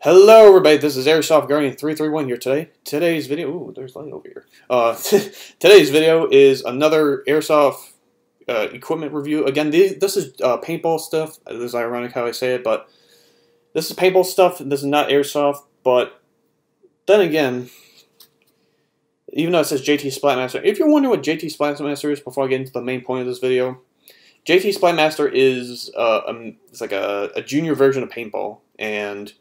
Hello everybody, this is Airsoft Guardian 331 here today. Today's video, ooh, there's light over here. Today's video is another Airsoft equipment review. Again, this is paintball stuff. This is ironic how I say it, but this is paintball stuff. This is not Airsoft, but then again, even though it says JT SplatMaster, if you're wondering what JT SplatMaster is before I get into the main point of this video, JT SplatMaster is it's like a junior version of paintball, and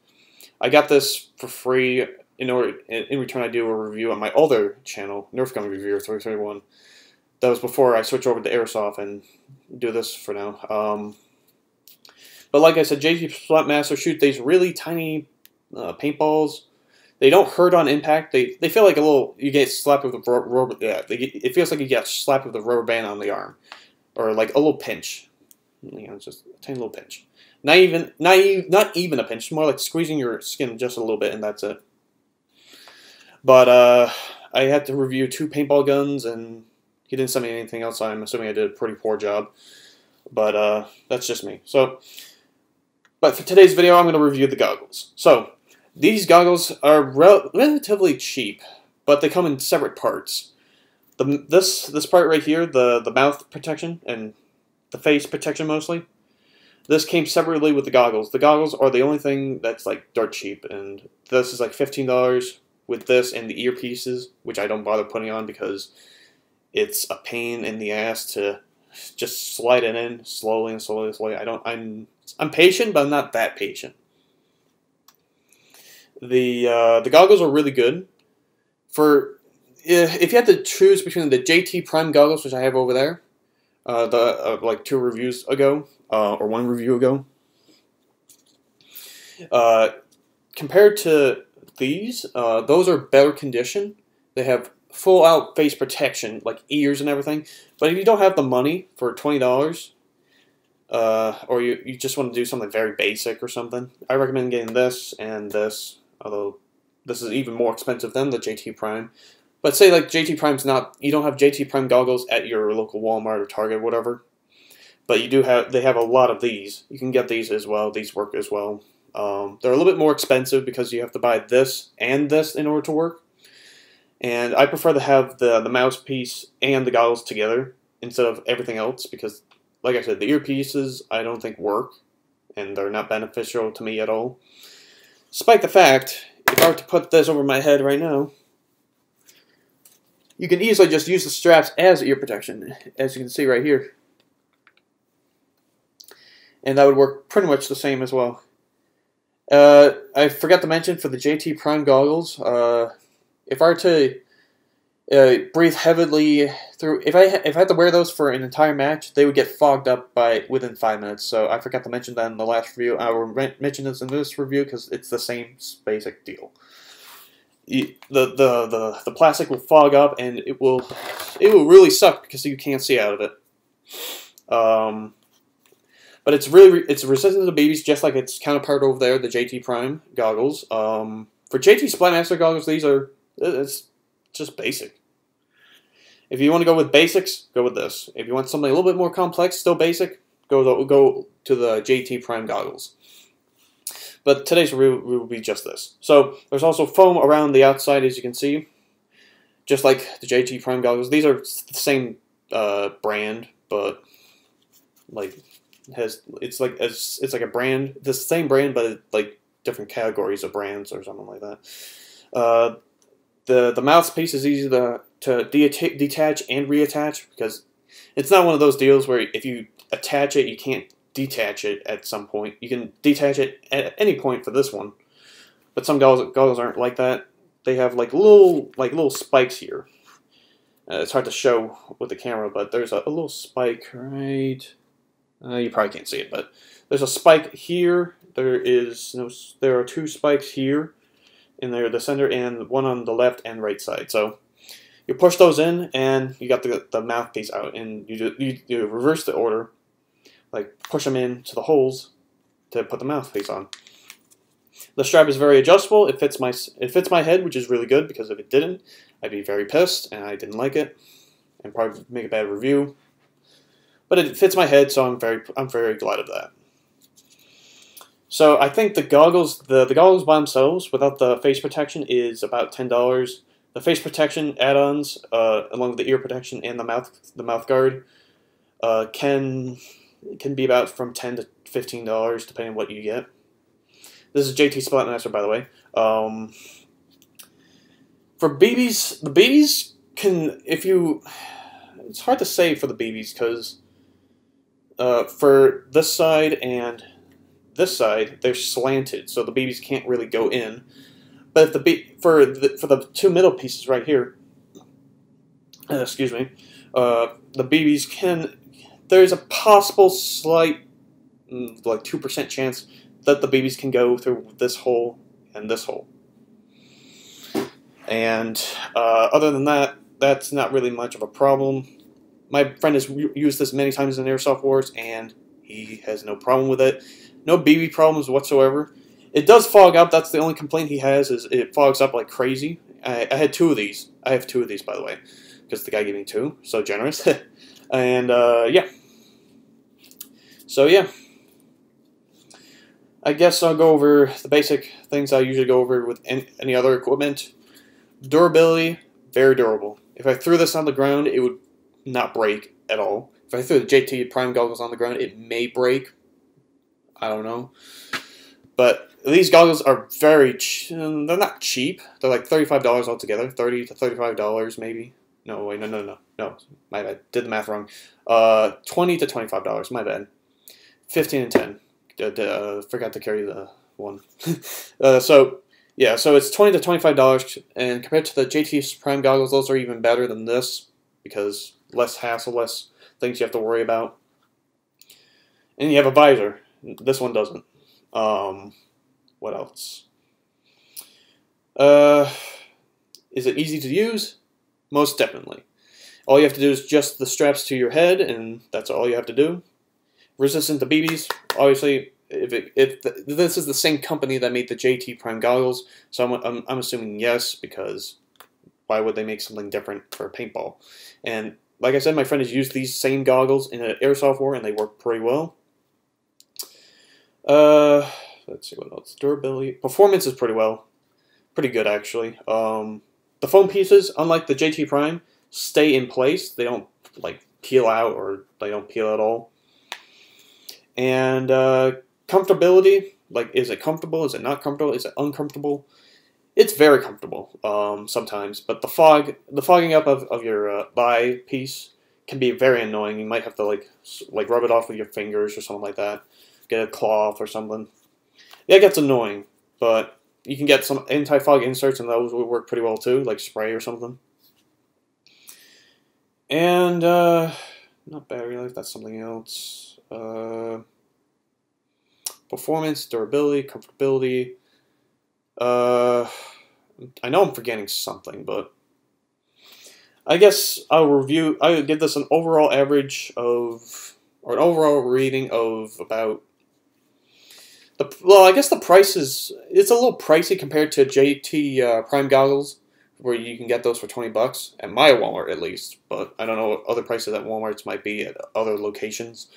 I got this for free in return I do a review on my other channel, Nerf Gun Reviewer 331. That was before I switch over to Airsoft and do this for now. But like I said, JT SplatMaster shoots these really tiny paintballs. They don't hurt on impact. They feel like a little, you get slapped with a rubber, it feels like you get slapped with a rubber band on the arm. Or like a little pinch. You know, just a tiny little pinch. Not even a pinch, more like squeezing your skin just a little bit, and that's it. But I had to review 2 paintball guns, and he didn't send me anything else, so I'm assuming I did a pretty poor job. But that's just me. But for today's video, I'm going to review the goggles. So, these goggles are relatively cheap, but they come in separate parts. This part right here, the mouth protection, and the face protection mostly, this came separately with the goggles. The goggles are the only thing that's like dirt cheap, and this is like $15 with this and the earpieces, which I don't bother putting on because it's a pain in the ass to just slide it in slowly and slowly and slowly. I'm patient, but I'm not that patient. The goggles are really good. If you had to choose between the JT Prime goggles, which I have over there, like 2 reviews ago, or 1 review ago, compared to these, those are better condition. They have full out face protection, like ears and everything. But if you don't have the money for $20, or you just want to do something very basic or something, I recommend getting this and this, although this is even more expensive than the JT Prime. But say like JT Prime's not, you don't have JT Prime goggles at your local Walmart or Target or whatever, but they have a lot of these. You can get these as well. These work as well. They're a little bit more expensive because you have to buy this and this in order to work. And I prefer to have the mouthpiece and the goggles together instead of everything else because, like I said, the earpieces I don't think work, and they're not beneficial to me at all. Despite the fact, if I were to put this over my head right now, you can easily just use the straps as ear protection, as you can see right here. And that would work pretty much the same as well. I forgot to mention for the JT Prime goggles, if I were to breathe heavily through, if I had to wear those for an entire match, they would get fogged up within 5 minutes. So I forgot to mention that in the last review. I will mention this in this review because it's the same basic deal. The plastic will fog up, and it will really suck because you can't see out of it. But it's resistant to babies, just like its counterpart over there, the JT Prime goggles. For JT SplatMaster goggles, it's just basic. If you want to go with basics, go with this. If you want something a little bit more complex, still basic, go to the JT Prime goggles. But today's review will be just this. So there's also foam around the outside, as you can see, just like the JT Prime goggles. These are the same brand, but like it's like a brand, the same brand, but it's like different categories of brands or something like that. The mouthpiece is easy to detach and reattach because it's not one of those deals where if you attach it, you can't detach it at some point. You can detach it at any point for this one, but some goggles aren't like that. They have like little spikes here. It's hard to show with the camera, but there's a little spike right. You probably can't see it, but there's a spike here. There are 2 spikes here in the center and one on the left and right side. So you push those in, and you got the mouthpiece out, and you reverse the order. Like push them into the holes to put the mouthpiece on. The strap is very adjustable. It fits my head, which is really good because if it didn't, I'd be very pissed and I didn't like it and probably make a bad review. But it fits my head, so I'm very glad of that. So I think the goggles by themselves without the face protection is about $10. The face protection add-ons, along with the ear protection and the mouth guard, can be about from $10 to $15 depending on what you get. This is JT SplatMaster, by the way. For BBs, the BBs can, it's hard to say for the BBs because for this side and this side, they're slanted, so the BBs can't really go in. But if for the two middle pieces right here, excuse me, the BBs can. There's a possible slight, like 2% chance that the BBs can go through this hole and this hole. And other than that, that's not really much of a problem. My friend has used this many times in Airsoft Wars, and he has no problem with it. No BB problems whatsoever. It does fog up. That's the only complaint he has, is it fogs up like crazy. I had two of these. I have two of these, by the way, because the guy gave me two. So generous. And, yeah. So, yeah. I guess I'll go over the basic things I usually go over with any other equipment. Durability, very durable. If I threw this on the ground, it would not break at all. If I threw the JT Prime goggles on the ground, it may break. I don't know. But these goggles are they're not cheap. They're like $35 altogether. $30 to $35 maybe. No, wait, no, my bad. Did the math wrong. $20 to $25, my bad. 15 and 10. Forgot to carry the one. So, yeah, so it's $20 to $25, and compared to the JT Prime goggles, those are even better than this, because less hassle, less things you have to worry about. And you have a visor. This one doesn't. What else? Is it easy to use? Most definitely. All you have to do is adjust the straps to your head, and that's all you have to do. Resistant to BBs, obviously. If this is the same company that made the JT Prime goggles, so I'm assuming yes, because why would they make something different for paintball? And like I said, my friend has used these same goggles in an Airsoft War, and they work pretty well. Let's see what else. Durability, performance is pretty good actually. The foam pieces, unlike the JT Prime, stay in place. They don't like peel out, or they don't peel at all. And comfortability, like, is it comfortable? Is it not comfortable? Is it uncomfortable? It's very comfortable sometimes, but the fogging up of your thigh piece can be very annoying. You might have to like rub it off with your fingers or something like that. Get a cloth or something. Yeah, it gets annoying, but you can get some anti-fog inserts, and those will work pretty well too, like spray or something. And not battery life. That's something else. Performance, durability, comfortability. I know I'm forgetting something, but I guess I would give this an overall average of, or an overall rating of about. Well, I guess the price it's a little pricey compared to JT Prime goggles, where you can get those for $20 at my Walmart at least. But I don't know what other prices at Walmart's might be at other locations.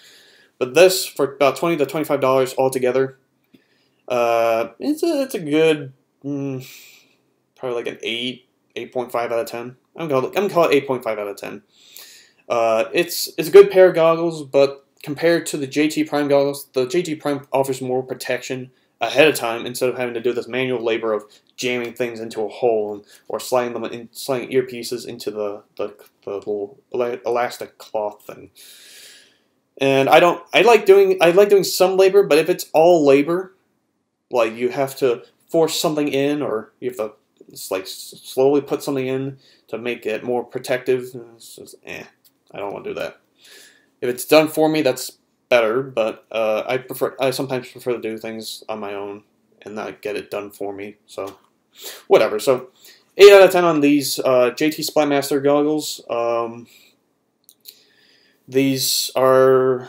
But this for about $20 to $25 altogether. It's a good, probably like an 8.5 out of 10. I'm gonna call it 8.5 out of 10. It's a good pair of goggles, but compared to the JT Prime goggles, the JT Prime offers more protection ahead of time instead of having to do this manual labor of jamming things into a hole or sliding earpieces into the little elastic cloth thing. And I like doing some labor, but if it's all labor, like you have to force something in, or you have to like slowly put something in to make it more protective, it's just, I don't want to do that. If it's done for me, that's better, but I sometimes prefer to do things on my own and not get it done for me. So whatever. So 8 out of 10 on these JT SplatMaster goggles. These are,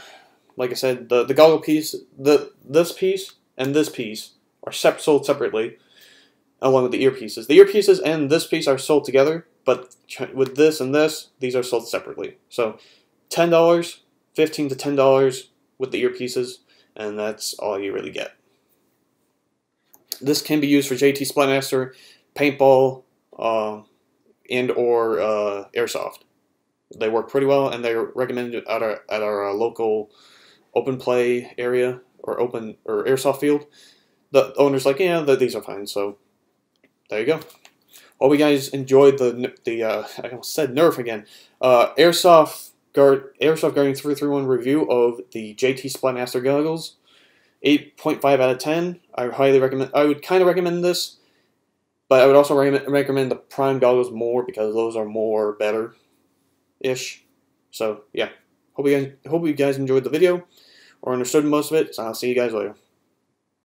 like I said, the goggle piece, this piece and this piece are sold separately, along with the earpieces. The earpieces and this piece are sold together, but with this and this, these are sold separately. So $10, $15 to $10 with the earpieces, and that's all you really get. This can be used for JT SplatMaster, paintball, and or airsoft. They work pretty well, and they're recommended at our local open play area or airsoft field. The owner's like, yeah, these are fine. So there you go. Hope you guys enjoyed I almost said Nerf again. Airsoft Guardian 331 review of the JT SplatMaster Goggles. 8.5 out of 10. I highly recommend. I would kind of recommend this, but I would also recommend the Prime goggles more because those are more better-ish. So yeah, hope you guys enjoyed the video or understood most of it. So I'll see you guys later.